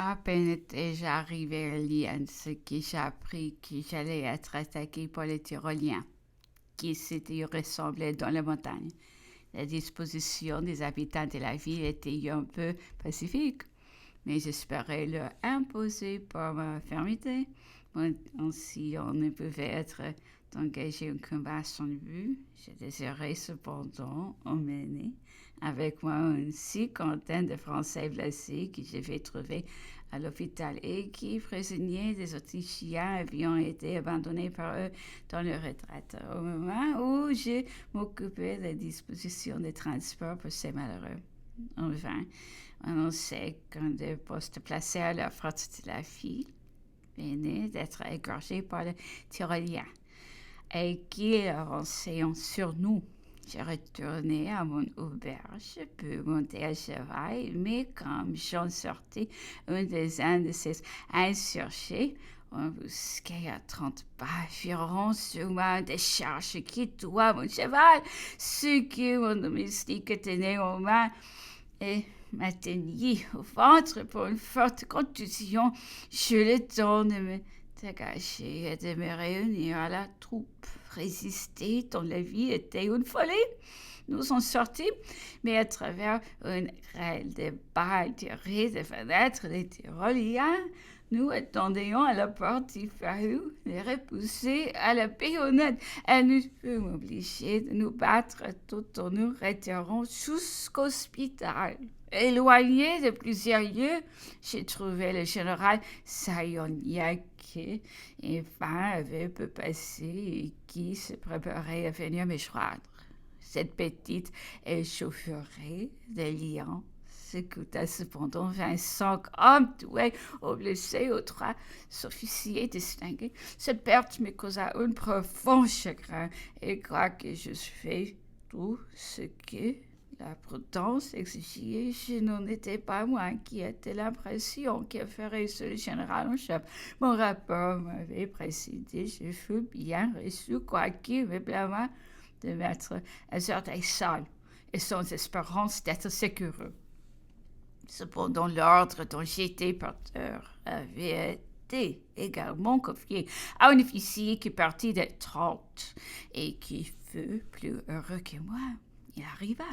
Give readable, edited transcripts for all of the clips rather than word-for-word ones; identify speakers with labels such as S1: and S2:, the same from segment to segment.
S1: À peine étais-je arrivé à Lienne, ce que j'ai appris que j'allais être attaqué par les Tyroliens, qui s'étaient ressemblés dans la montagne. La disposition des habitants de la ville était un peu pacifique, mais j'espérais leur imposer par ma fermeté. Ainsi, on ne pouvait être d'engager un combat sans but. Je désirais cependant emmener avec moi une cinquantaine de Français blessés que j'avais trouvés à l'hôpital et qui, prisonniers des Autrichiens, avaient été abandonnés par eux dans leur retraite. Au moment où je m'occupais des dispositions de transport pour ces malheureux. Enfin, on sait qu'un des postes placés à la front de la ville venait d'être égorgé par les Tyroliens et qui avançaient sur nous. J'ai retourné à mon auberge pour monter à cheval, mais comme j'en sortais, un de ces insurgés, embusqué à 30 pas, firent sur moi des charges qui tuaient mon cheval, ce que mon domestique tenait en main et m'atteignit au ventre pour une forte contusion. J'eus le temps de me dégager et de me réunir à la troupe. Résister dans la vie était une folie. Nous en sortîmes, mais à travers une grêle de balles tirées des fenêtres des Tyroliens, nous attendions à la porte. Il fallut les repousser à la baïonnette et nous fûmes obligés de nous battre tout en nous retirant jusqu'au hospital. Éloigné de plusieurs lieues, j'ai trouvé le général Sayoniak qui, enfin, avait peu passé et qui se préparait à venir me joindre. Cette petite échauffourée de lions se coûta cependant 25 hommes tués ou blessés aux 3 officiers distingués. Cette perte me causa un profond chagrin et quoique j'eusse fait tout ce que la prudence exigeait, je n'en étais pas moins inquiète de l'impression que ferait sur le général en chef. Mon rapport m'avait précédé, je fus bien reçu, quoiqu'il me blâma de m'être exerté seul et sans espérance d'être sécureux. Cependant, l'ordre dont j'étais porteur avait été également confié à un officier qui partit de 30 et qui fut plus heureux que moi. Il arriva.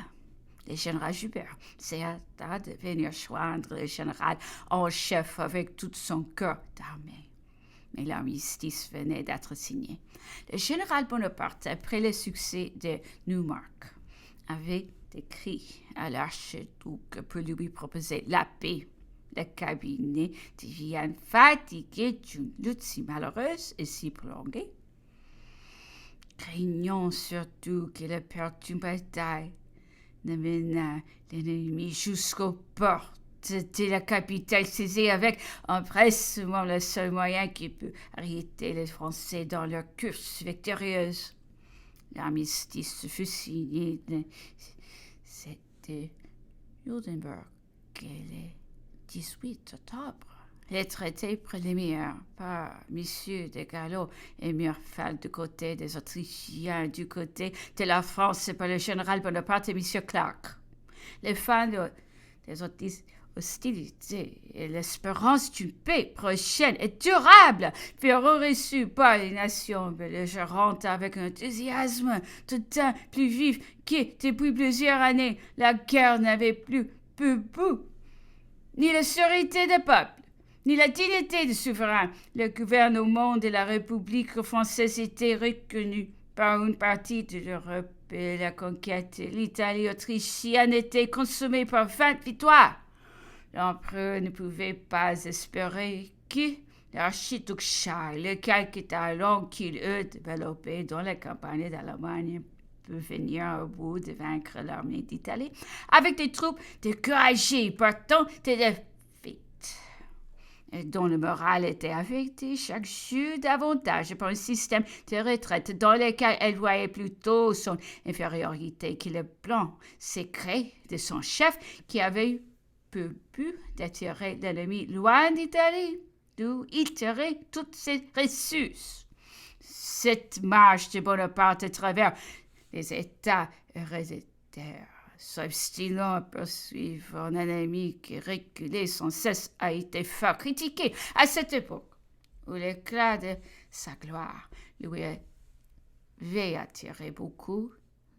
S1: Le général Joubert s'est hâté de venir joindre le général en chef avec tout son corps d'armée. Mais l'armistice venait d'être signé. Le général Bonaparte, après le succès de Neumark, avait écrit à l'archiduc pour lui proposer la paix. Le cabinet de Vienne, fatigué d'une lutte si malheureuse et si prolongée, craignant surtout que la perte d'une bataille ne menât l'ennemi jusqu'aux portes de la capitale, saisie avec empressement le seul moyen qui peut arrêter les Français dans leur course victorieuse. L'armistice fut signé. C'était Nuremberg le 18 octobre. Les traités préliminaires par M. de Gallo et Murfeld du côté des Autrichiens, du côté de la France par le général Bonaparte et M. Clark. Les fins des hostilités et l'espérance d'une paix prochaine et durable furent reçues par les nations belligérantes avec un enthousiasme tout un plus vif que depuis plusieurs années. La guerre n'avait plus pu bout, ni la sûreté des peuples, ni la dignité du souverain. Le gouvernement de la République française était reconnu par une partie de l'Europe et la conquête de l'Italie autrichienne était consommée par 20 victoires. L'empereur ne pouvait pas espérer que l'archiduc Charles, le quelques talents qu'il eût développé dans la campagne d'Allemagne, peut venir au bout de vaincre l'armée d'Italie avec des troupes découragées partant de défaites et dont le moral était affecté chaque jour davantage par un système de retraite dans lequel elle voyait plutôt son infériorité que le plan secret de son chef qui avait pour but d'attirer l'ennemi loin d'Italie, d'où il tirait toutes ses ressources. Cette marche de Bonaparte à travers les États héréditaires s'obstinant à poursuivre un ennemi qui reculait sans cesse, a été fort critiqué à cette époque où l'éclat de sa gloire lui avait attiré beaucoup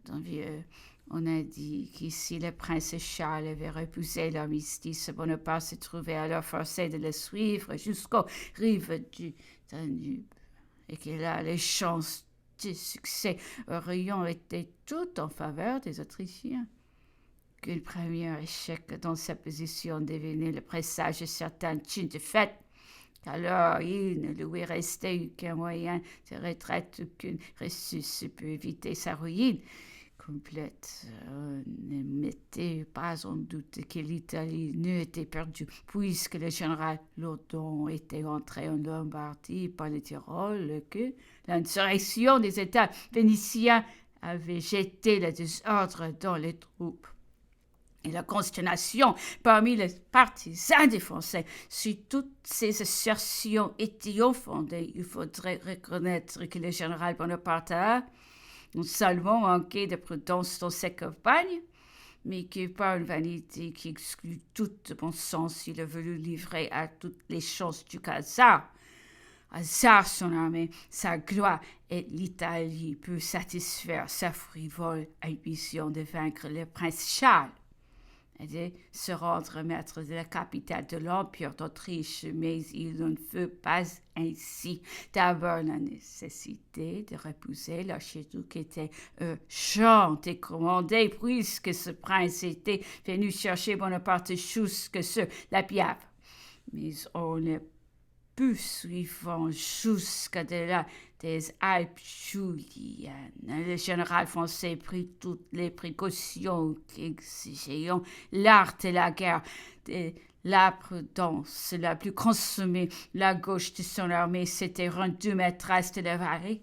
S1: d'envieux. On a dit qu'ici le prince Charles avait repoussé l'armistice, Bonaparte se trouvait alors forcé de le suivre jusqu'aux rives du Danube, et que là les chances de succès auraient été toutes en faveur des Autrichiens. Qu'un premier échec dans sa position devenait le présage certain d'une défaite. Alors, il ne lui restait aucun moyen de retraite, aucune ressource pour éviter sa ruine complète. On ne mettait pas en doute que l'Italie n'eût été perdue, puisque le général Laudon était entré en Lombardie par le Tyrol, que l'insurrection des États vénitiens avait jeté le désordre dans les troupes. Et la consternation parmi les partisans des Français. Si toutes ces assertions étaient fondées, il faudrait reconnaître que le général Bonaparte a non seulement manqué de prudence dans ses campagnes, mais que par une vanité qui exclut tout bon sens, il a voulu livrer à toutes les chances du hasard. Hasard son armée, sa gloire, et l'Italie peut satisfaire sa frivole ambition de vaincre le prince Charles et de se rendre maître de la capitale de l'Empire d'Autriche, mais il ne fut pas ainsi. D'abord, la nécessité de repousser l'archiduc était urgente et commandée, puisque ce prince était venu chercher Bonaparte jusque sur la Piave. Mais on ne put suivre jusqu'à-delà des Alpes juliennes. Le général français prit toutes les précautions qu'exigeaient l'art et la guerre, de la prudence la plus consommée. La gauche de son armée s'était rendue maîtresse de la vallée,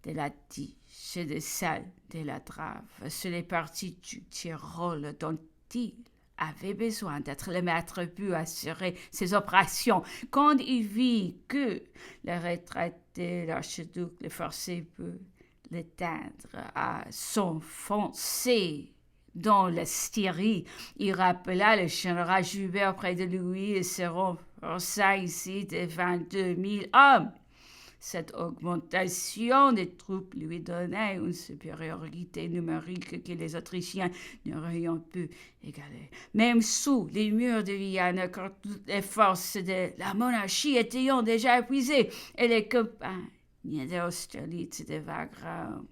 S1: de la Tige, de celle de la Drave, sur les parties du Tyrol dont il avait besoin d'être le maître but assurer ses opérations. Quand il vit que la retraite de l'archiduc le forçait pour l'éteindre à s'enfoncer dans la Styrie, il rappela le général Joubert près de lui et se renforça ici de 22 000 hommes. Cette augmentation des troupes lui donnait une supériorité numérique que les Autrichiens n'auraient pu égaler. Même sous les murs de Vienne, quand toutes les forces de la monarchie étaient déjà épuisées et les campagnes d'Austerlitz et de Wagram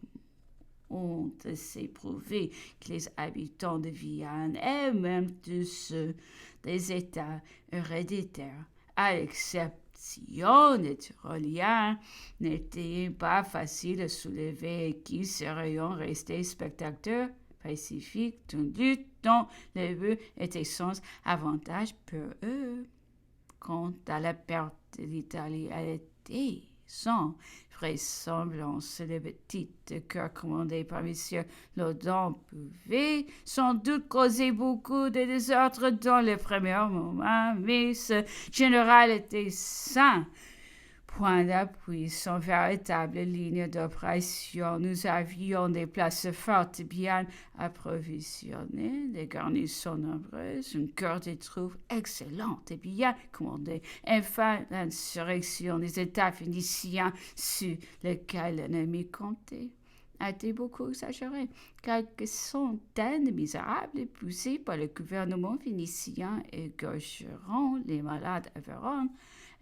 S1: ont assez prouvé que les habitants de Vienne et même de ceux des États héréditaires, à l'exception des Tyroliens, n'était pas facile à soulever et qui seraient restés spectateurs pacifiques d'une lutte dont le but était sans avantage pour eux. Quant à la perte de l'Italie, elle était sans vraisemblance. Le petit cœur commandé par M. Laudon pouvait sans doute causer beaucoup de désordre dans le premier moment, mais ce général était sain. Point d'appui, sans véritable ligne d'opération, nous avions des places fortes bien approvisionnées, des garnisons nombreuses, une cœur de troupes excellente et bien commandée. Enfin, l'insurrection des États phéniciens sur lesquels l'ennemi comptait a été beaucoup exagérée. Quelques centaines de misérables poussés par le gouvernement phénicien égorgeront les malades à Vérone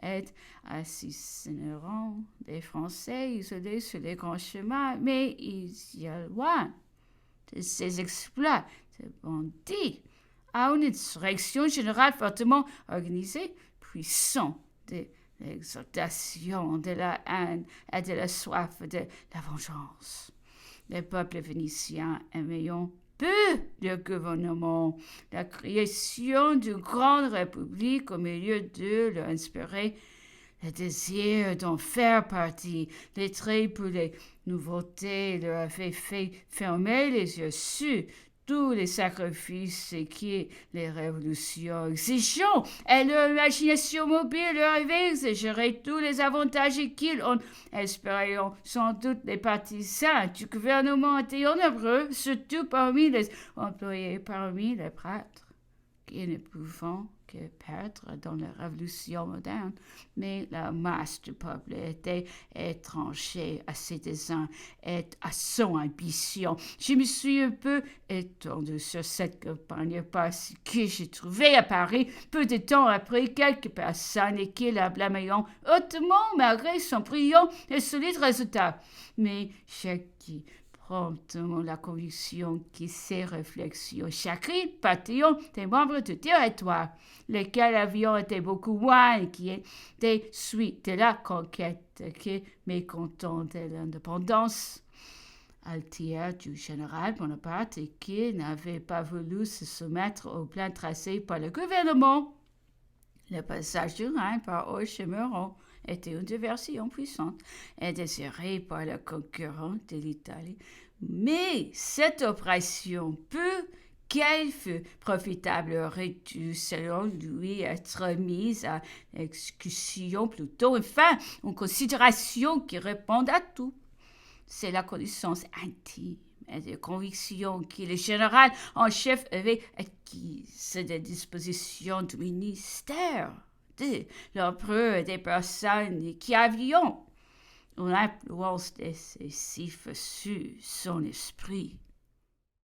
S1: et assassineront des Français isolés sur les grands chemins, mais ils y éloignent de ces exploits de bandits à une insurrection générale fortement organisée, puissant de l'exaltation, de la haine et de la soif de la vengeance. Le peuple vénitien aimant peu le gouvernement, la création d'une grande république au milieu d'eux leur inspirait le désir d'en faire partie. Les traits pour les nouveautés leur avaient fait fermer les yeux sur tous les sacrifices qui les révolutions exigeant et leur imagination mobile leur avait exagéré tous les avantages qu'ils ont espéré. Sans doute les partisans du gouvernement étaient nombreux, surtout parmi les employés, parmi les prêtres, qui ne pouvant que perdre dans la révolution moderne, mais la masse du peuple était étranger à ses desseins et à son ambition. Je me suis un peu étendu sur cette campagne parce que j'ai trouvé à Paris, peu de temps après, quelques personnes qui la blâmaient hautement malgré son brillant et solide résultat. Mais qui promptement la conviction que ces réflexions chacune partaient des membres du territoire, lesquels avaient été beaucoup moins inquiets des suites de la conquête que mécontents de l'indépendance altière du général Bonaparte et qui n'avait pas voulu se soumettre au plan tracé par le gouvernement. Le passage du Rhin par Auch-et-Meurons était une diversion puissante et désirée par le concurrent de l'Italie. Mais cette opération, peu qu'elle fût profitable, aurait dû, selon lui, être mise à exécution plutôt. Enfin, une considération qui répond à tout. C'est la connaissance intime et de conviction que le général en chef avait acquise des dispositions du ministère de l'empereur et des personnes qui avaient une influence décisive sur son esprit.